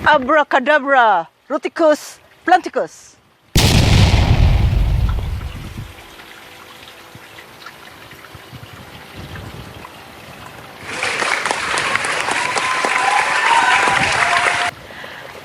Abracadabra, Ruticus planticus.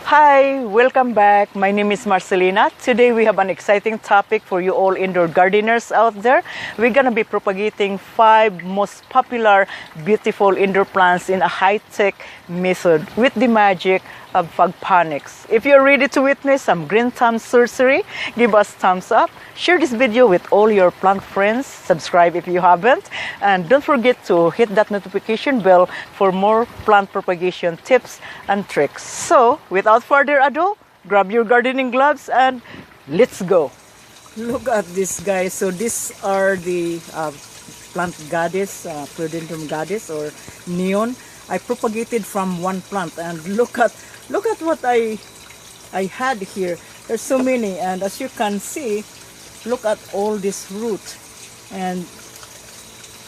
Hi, welcome back. My name is Marcelina. Today we have an exciting topic for you all indoor gardeners out there. We're gonna be propagating 5 most popular, beautiful indoor plants in a high-tech method with the magic of FOGPONICS. If you're ready to witness some green thumb sorcery, give us thumbs up, share this video with all your plant friends, subscribe if you haven't, and don't forget to hit that notification bell for more plant propagation tips and tricks. So, without further ado, grab your gardening gloves and let's go. Look at this, guys. So these are the plant goddess, Philodendron goddess or neon. I propagated from one plant, and look at what I had here. There's so many, and as you can see, look at all this root, and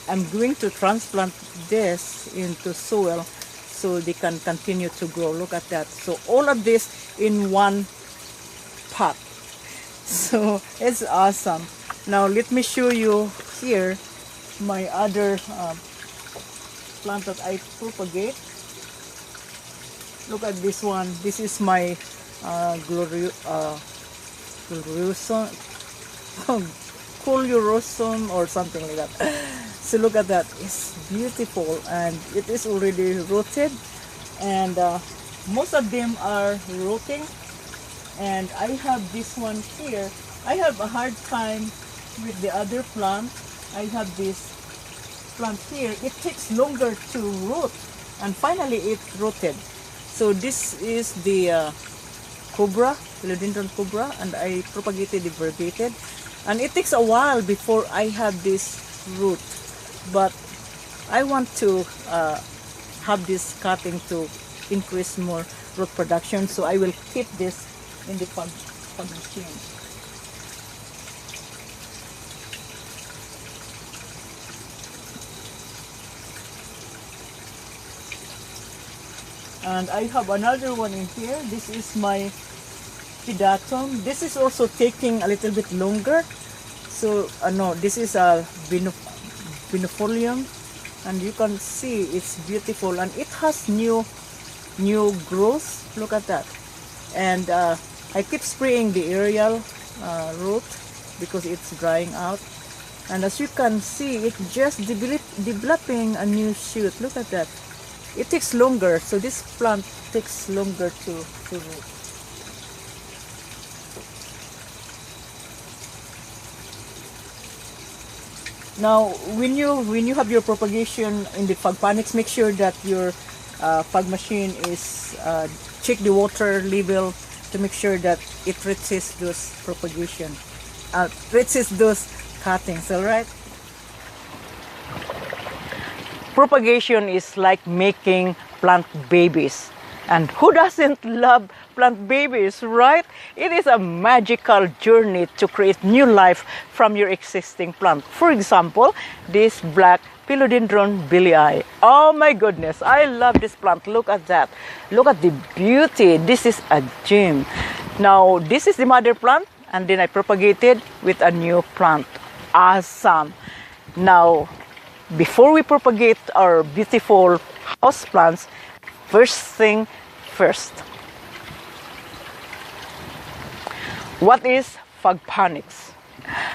I'm going to transplant this into soil so they can continue to grow. Look at that. So all of this in one pot. So it's awesome. Now let me show you here my other plant that I propagate. Look at this one. This is my Colurosum or something like that. So look at that. It's beautiful, and it is already rooted, and most of them are rooting. And I have this one here. I have a hard time with the other plant. I have this plant here. It takes longer to root, and finally it rooted. So this is the cobra, Philodendron cobra, and I propagated it vergated, and it takes a while before I have this root, but I want to have this cutting to increase more root production, so I will keep this in the fog machine. And I have another one in here. This is my Pidatum. This is also taking a little bit longer. So no, this is a Binifolium, and you can see it's beautiful, and it has new growth. Look at that. And I keep spraying the aerial root because it's drying out. And as you can see, it's just developing a new shoot. Look at that. It takes longer, so this plant takes longer to root. Now, when you have your propagation in the FOGPONICS, make sure that your fog machine is check the water level to make sure that it resists those propagation, resists those cuttings. All right. Propagation is like making plant babies. And who doesn't love plant babies, right? It is a magical journey to create new life from your existing plant. For example, this black Philodendron billii. Oh my goodness, I love this plant. Look at that. Look at the beauty. This is a gem. Now, this is the mother plant, and then I propagated with a new plant. Awesome. Now, before we propagate our beautiful house plants, first thing first. What is FOGPONICS?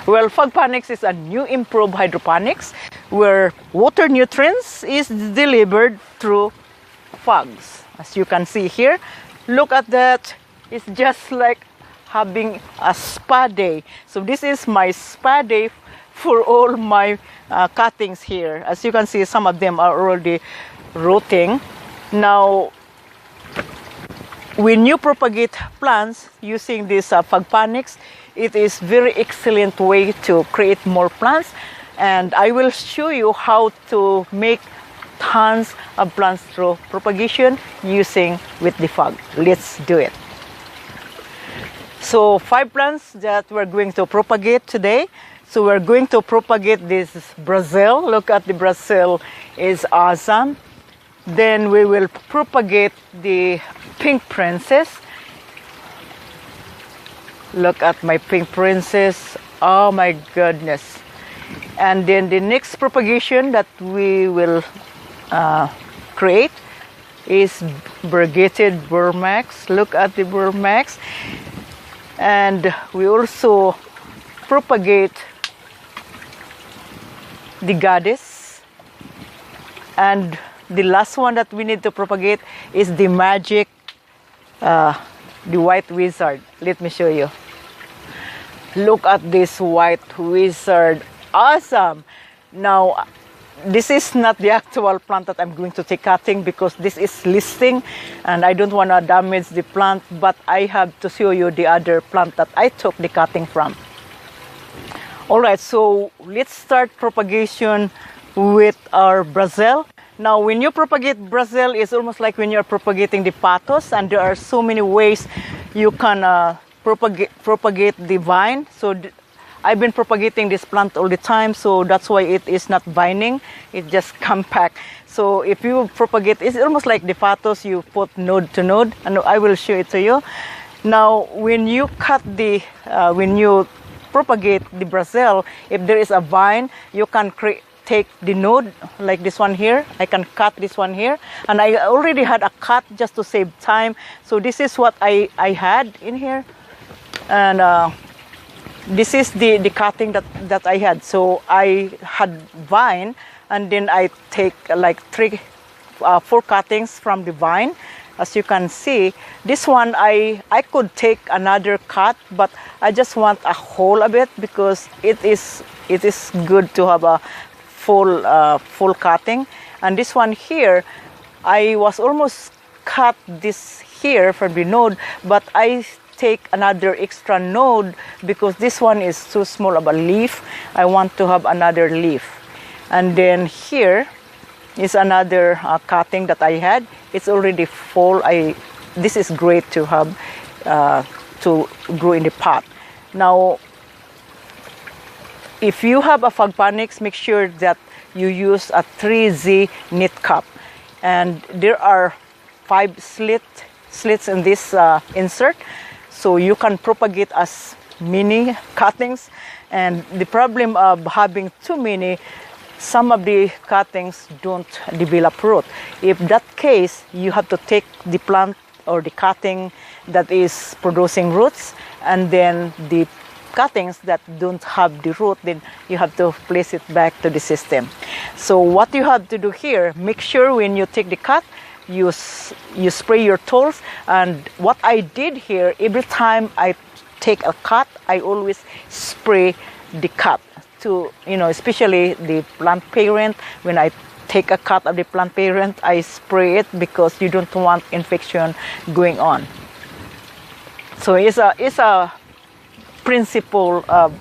Well, FOGPONICS is a new improved hydroponics where water nutrients is delivered through fogs. As you can see here, look at that. It's just like having a spa day. So this is my spa day for all my cuttings here. As you can see, some of them are already rooting. Now, when you propagate plants using this FOGPONICS, it is very excellent way to create more plants, and I will show you how to make tons of plants through propagation using with the fog. Let's do it. So 5 plants that we're going to propagate today. So we're going to propagate this Brazil. Look at the Brazil, is awesome. Then we will propagate the pink princess. Look at my pink princess. Oh my goodness. And then the next propagation that we will create is variegated Burmax. Look at the Burmax. And we also propagate the goddess. And the last one that we need to propagate is the magic, the white wizard. Let me show you. Look at this white wizard. Awesome. Now, this is not the actual plant that I'm going to take cutting because this is listing and I don't want to damage the plant, but I have to show you the other plant that I took the cutting from. All right, so let's start propagation with our Brazil. Now, when you propagate Brazil, it's almost like when you're propagating the pothos, and there are so many ways you can propagate the vine. So I've been propagating this plant all the time, so that's why it is not vining. It just compact. So if you propagate, it's almost like the pothos, you put node to node, and I will show it to you. Now, when you cut the, when you propagate the Brazil, if there is a vine, you can take the node like this one here. I can cut this one here, and I already had a cut just to save time. So this is what I had in here, and this is the cutting that I had. So I had vine, and then I take like 4 cuttings from the vine. As you can see, this one I could take another cut, but I just want a whole of it because it is good to have a full cutting. And this one here, I was almost cut this here from the node, but I take another extra node because this one is too small of a leaf. I want to have another leaf. And then here is another cutting that I had. It's already full. This is great to have to grow in the pot. Now, if you have a FOGPONICS, make sure that you use a 3Z knit cup. And there are 5 slits in this insert, so you can propagate as many cuttings. And the problem of having too many, some of the cuttings don't develop root. If that case, you have to take the plant or the cutting that is producing roots, and then the cuttings that don't have the root, then you have to place it back to the system. So what you have to do here, make sure when you take the cut, you spray your tools. And what I did here, every time I take a cut, I always spray the cut to, especially the plant parent. When I take a cut of the plant parent, I spray it because you don't want infection going on. So it's a principle of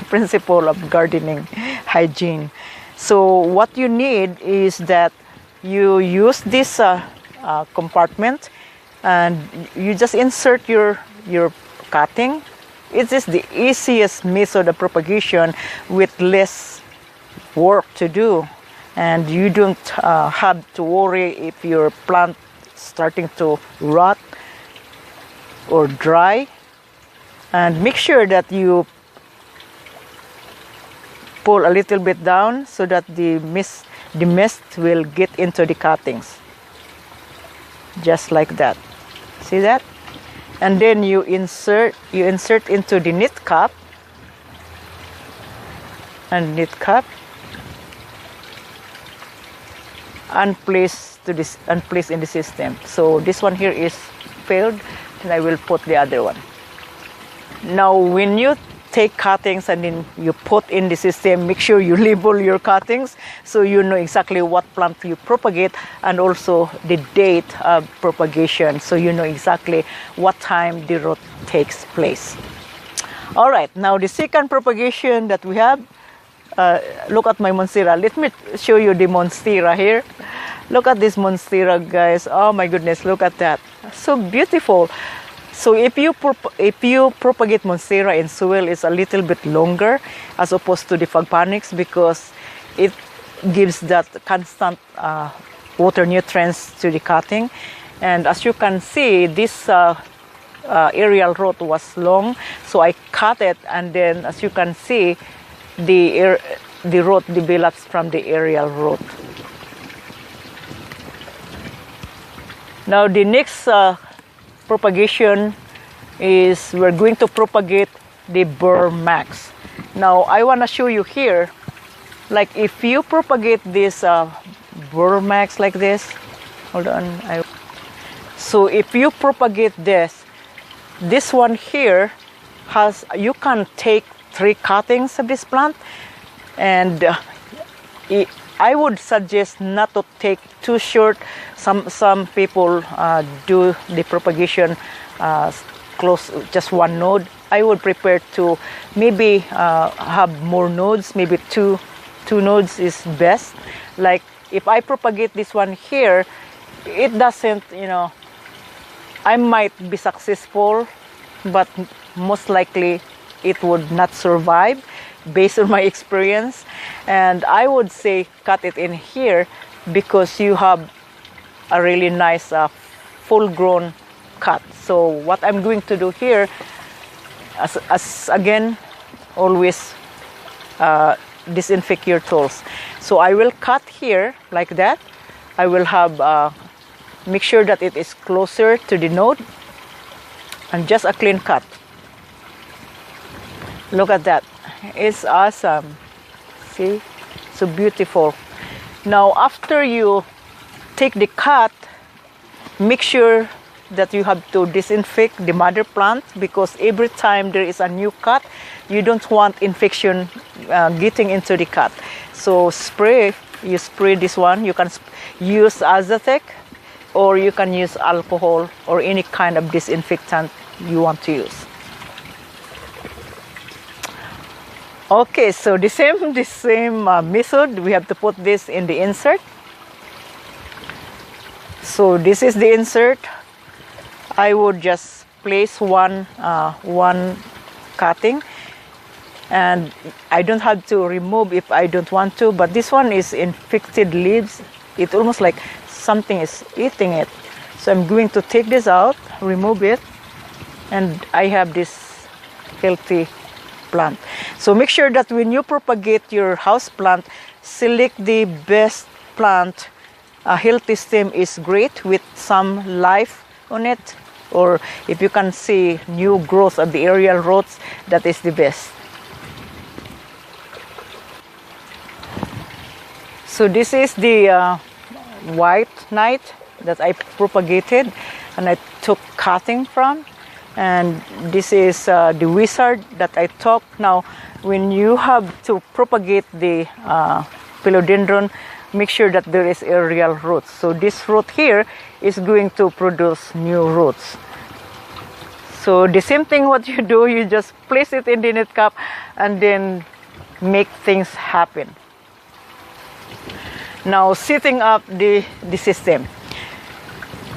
principle of gardening hygiene. So what you need is that you use this compartment, and you just insert your cutting. It is the easiest method of propagation with less work to do, and you don't have to worry if your plant starting to rot or dry. And make sure that you pull a little bit down so that the mist will get into the cuttings, just like that. See that? And then you insert into the knit cup, and place in the system. So this one here is failed, and I will put the other one. Now, when you take cuttings and then you put in the system, make sure you label your cuttings so you know exactly what plant you propagate, and also the date of propagation, so you know exactly what time the root takes place. All right, now the second propagation that we have, look at my monstera. Let me show you the monstera here. Look at this monstera, guys. Oh my goodness, look at that. So beautiful. So if you propagate monstera in soil, it's a little bit longer as opposed to the FOGPONICS, because gives that constant water nutrients to the cutting. And as you can see, this aerial root was long, so I cut it, and then as you can see, the root develops from the aerial root. Now the next propagation is we're going to propagate the burr max. Now I want to show you here, like if you propagate this burr max like this, hold on. So if you propagate this one here has, you can take 3 cuttings of this plant, and I would suggest not to take too short. Some people do the propagation close just 1 node. I would prepare to maybe have more nodes, maybe two nodes is best. Like if I propagate this one here, it doesn't, I might be successful, but most likely it would not survive based on my experience. And I would say cut it in here, because you have a really nice full-grown cut. So what I'm going to do here, as again, always disinfect your tools. So I will cut here like that. I will have make sure that it is closer to the node, and just a clean cut. Look at that, it's awesome. See, so beautiful. Now after you take the cut, make sure that you have to disinfect the mother plant, because every time there is a new cut, you don't want infection getting into the cut. So you spray this one. You can use azotic, or you can use alcohol, or any kind of disinfectant you want to use. Okay, so the same method, we have to put this in the insert. So this is the insert. I would just place one cutting, and I don't have to remove if I don't want to, but this one is infected leaves. It's almost like something is eating it. So I'm going to take this out, remove it, and I have this healthy plant. So make sure that when you propagate your house plant, select the best plant. A healthy stem is great with some life on it, or if you can see new growth of the aerial roots, that is the best. So this is the white knight that I propagated and I took cutting from, and this is the wizard that I took. Now when you have to propagate the philodendron, make sure that there is aerial roots. So this root here is going to produce new roots. So the same thing what you do, you just place it in the net cup and then make things happen. Now setting up the system.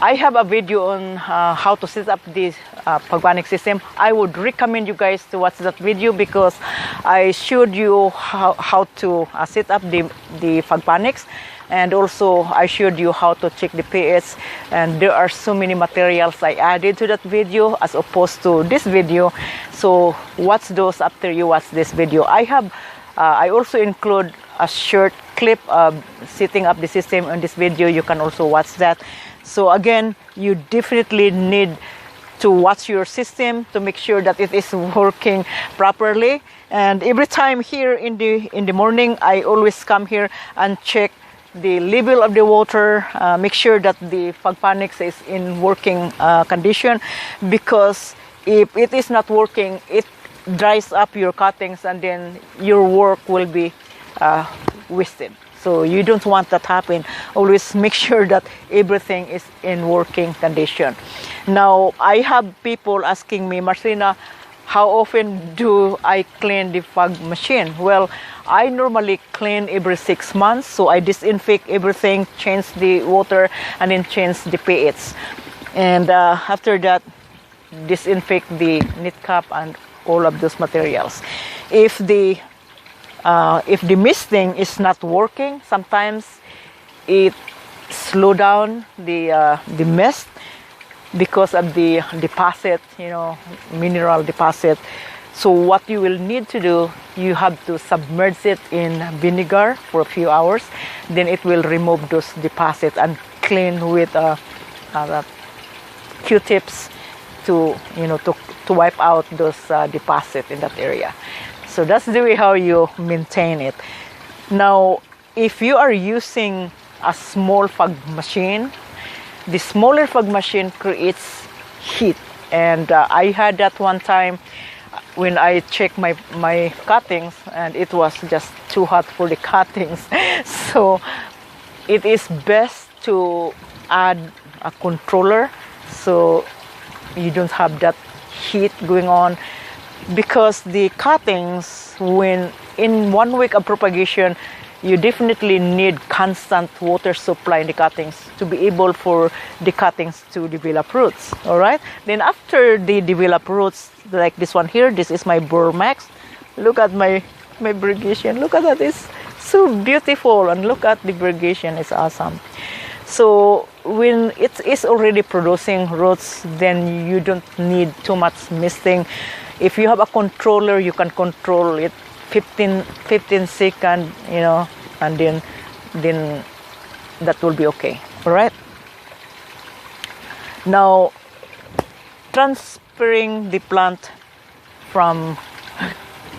I have a video on how to set up this FOGPONICS system. I would recommend you guys to watch that video, because I showed you how to set up the FOGPONICS, and also I showed you how to check the pH, and there are so many materials I added to that video as opposed to this video. So watch those after you watch this video. I also include a short clip of setting up the system on this video. You can also watch that. So again, you definitely need to watch your system to make sure that it is working properly. And every time here in the morning, I always come here and check the level of the water, make sure that the FOGPONICS is in working condition, because if it is not working, it dries up your cuttings and then your work will be wasted. So you don't want that happen. Always make sure that everything is in working condition. Now I have people asking me, Marcelina, how often do I clean the fog machine? Well, I normally clean every 6 months. So I disinfect everything, change the water, and then change the pH. And after that, disinfect the knit cap and all of those materials. If the If the misting is not working, sometimes it slow down the mist because of the deposit, mineral deposit. So what you will need to do, you have to submerge it in vinegar for a few hours. Then it will remove those deposits and clean with Q-tips to wipe out those deposits in that area. So that's the way how you maintain it. Now, if you are using a small fog machine, the smaller fog machine creates heat. And I had that one time when I checked my cuttings, and it was just too hot for the cuttings. So it is best to add a controller so you don't have that heat going on, because the cuttings, when in 1 week of propagation, you definitely need constant water supply in the cuttings to be able for the cuttings to develop roots. All right. Then after they develop roots, like this one here, this is my Burmax. Look at my propagation. Look at that. It's so beautiful, and look at the propagation. It's awesome. So when it is already producing roots, then you don't need too much misting. If you have a controller, you can control it 15 seconds, and then that will be okay. All right. Now, transferring the plant from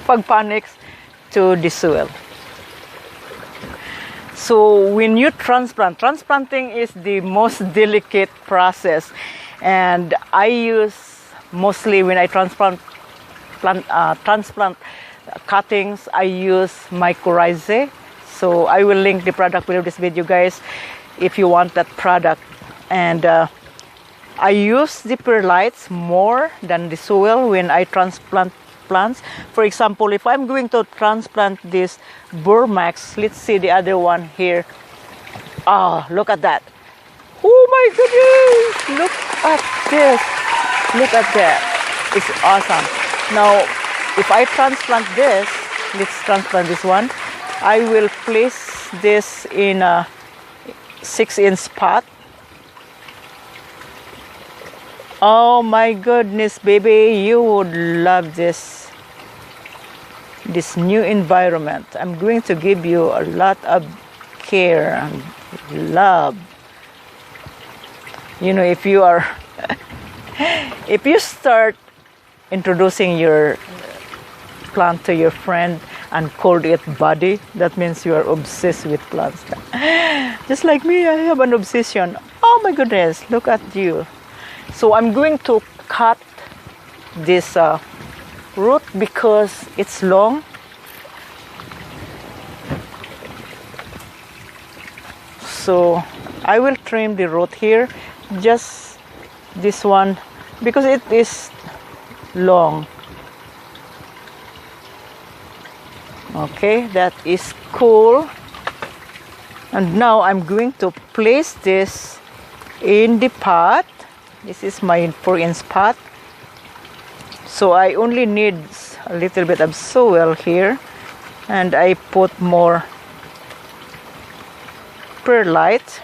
FOGPONICS to the soil. So when you transplanting is the most delicate process, and I use mostly when I transplant cuttings, I use mycorrhizae. So I will link the product below this video, guys, if you want that product. And I use the perlites more than the soil when I transplant plants. For example, if I'm going to transplant this Burmax, let's see the other one here. Oh, look at that. Oh my goodness, look at this. Look at that. It's awesome. Now, if I transplant this, let's transplant this one. I will place this in a 6-inch pot. Oh my goodness, baby, you would love this new environment. I'm going to give you a lot of care and love. If you are, if you start introducing your plant to your friend and called it buddy, that means you are obsessed with plants. Just like me, I have an obsession. Oh my goodness, look at you. So I'm going to cut this root because it's long. So I will trim the root here, just this one, because it is long. Okay, that is cool. And now I'm going to place this in the pot. This is my 4-inch pot. So I only need a little bit of soil here, and I put more perlite.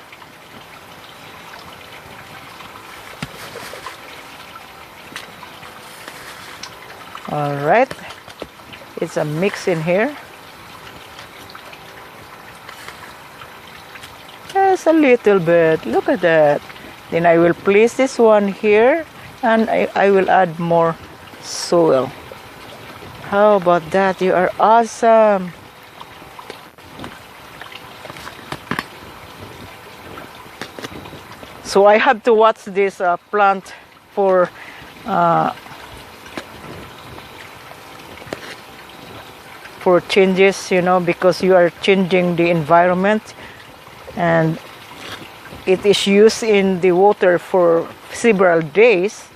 All right, it's a mix in here. Just a little bit. Look at that. Then I will place this one here, and I will add more soil. How about that? You are awesome. So I have to watch this plant for changes, because you are changing the environment, and it is used in the water for several days,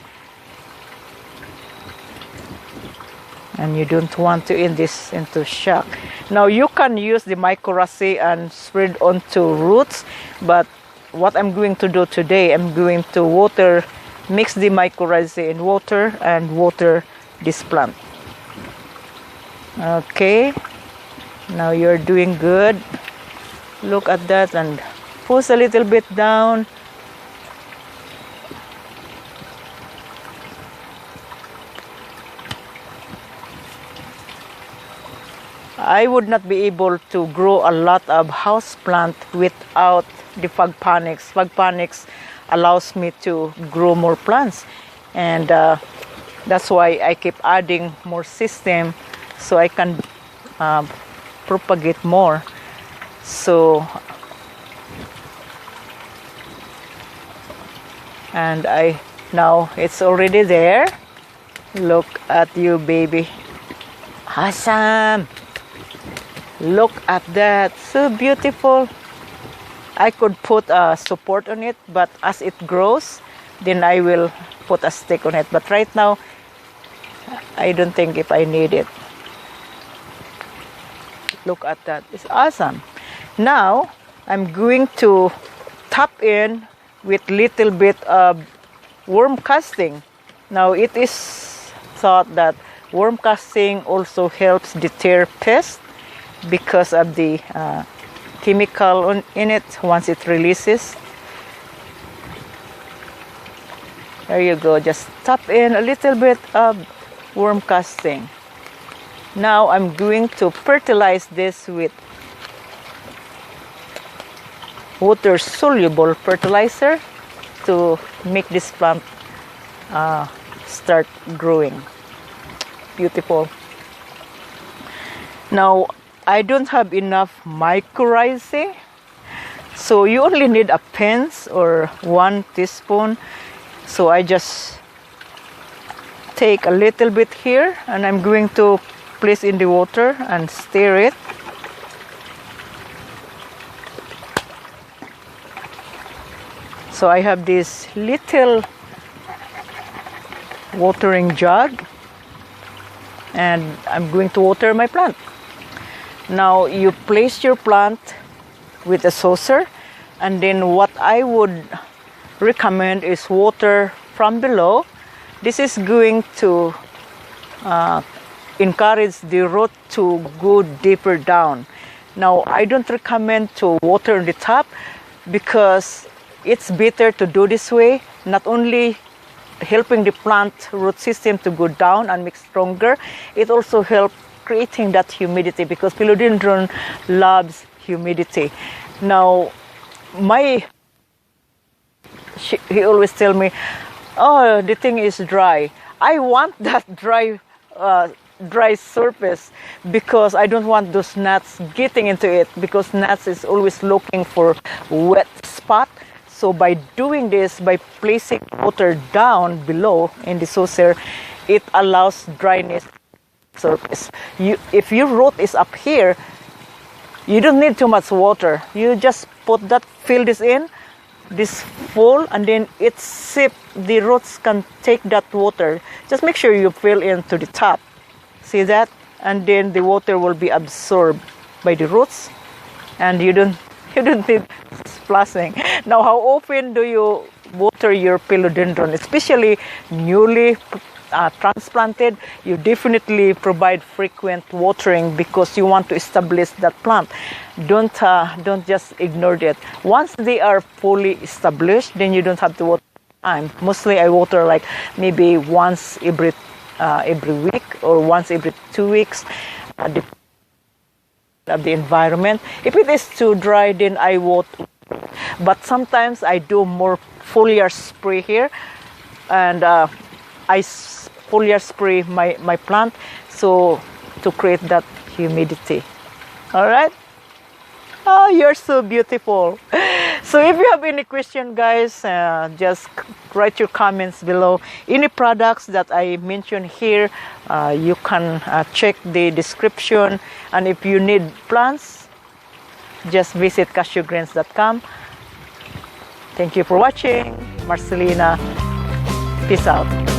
and you don't want to end this into shock. Now you can use the mycorrhizae and spread onto roots, but what I'm going to do today, I'm going to mix the mycorrhizae in water and water this plant. Okay, Now you're doing good. Look at that and push a little bit down. I would not be able to grow a lot of houseplant without the FOGPONICS. FOGPONICS allows me to grow more plants, and that's why I keep adding more system so I can propagate more. So, and now it's already there. Look at you, baby. Awesome. Look at that, so beautiful. I could put a support on it, but as it grows, then I will put a stick on it. But right now, I don't think if I need it. Look at that, it's awesome. Now, I'm going to tap in with little bit of worm casting. Now, it is thought that worm casting also helps deter pests because of the chemical in it once it releases. There you go, just tap in a little bit of worm casting. Now I'm going to fertilize this with water soluble fertilizer to make this plant start growing. Beautiful. Now I don't have enough mycorrhizae, so you only need a pinch or 1 teaspoon. So I just take a little bit here and I'm going to place in the water and stir it. So I have this little watering jug and I'm going to water my plant. Now you place your plant with a saucer, and then what I would recommend is water from below. This is going to encourage the root to go deeper down. Now I don't recommend to water on the top because it's better to do this way, not only helping the plant root system to go down and make stronger, it also helps creating that humidity because philodendron loves humidity. Now, he always tell me, oh, the thing is dry. I want that dry surface because I don't want those gnats getting into it because gnats is always looking for wet spot. So by doing this, by placing water down below in the saucer, it allows dryness surface. If your root is up here, you don't need too much water. You just fill this in, this full, and then the roots can take that water. Just make sure you fill in to the top. See that? And then the water will be absorbed by the roots, and you don't need splashing. Now, how often do you water your philodendron, especially newly transplanted? You definitely provide frequent watering because you want to establish that plant. Don't just ignore it. Once they are fully established, then you don't have to water time. Mostly I water like maybe once every week or once every 2 weeks. Of the environment. If it is too dry, then I water. But sometimes I do more foliar spray here, and I foliar spray my plant so to create that humidity. All right. Oh, you're so beautiful. So if you have any question, guys, just write your comments below. Any products that I mentioned here, you can check the description. And if you need plants, just visit cashewgreens.com. Thank you for watching. Marcelina, peace out.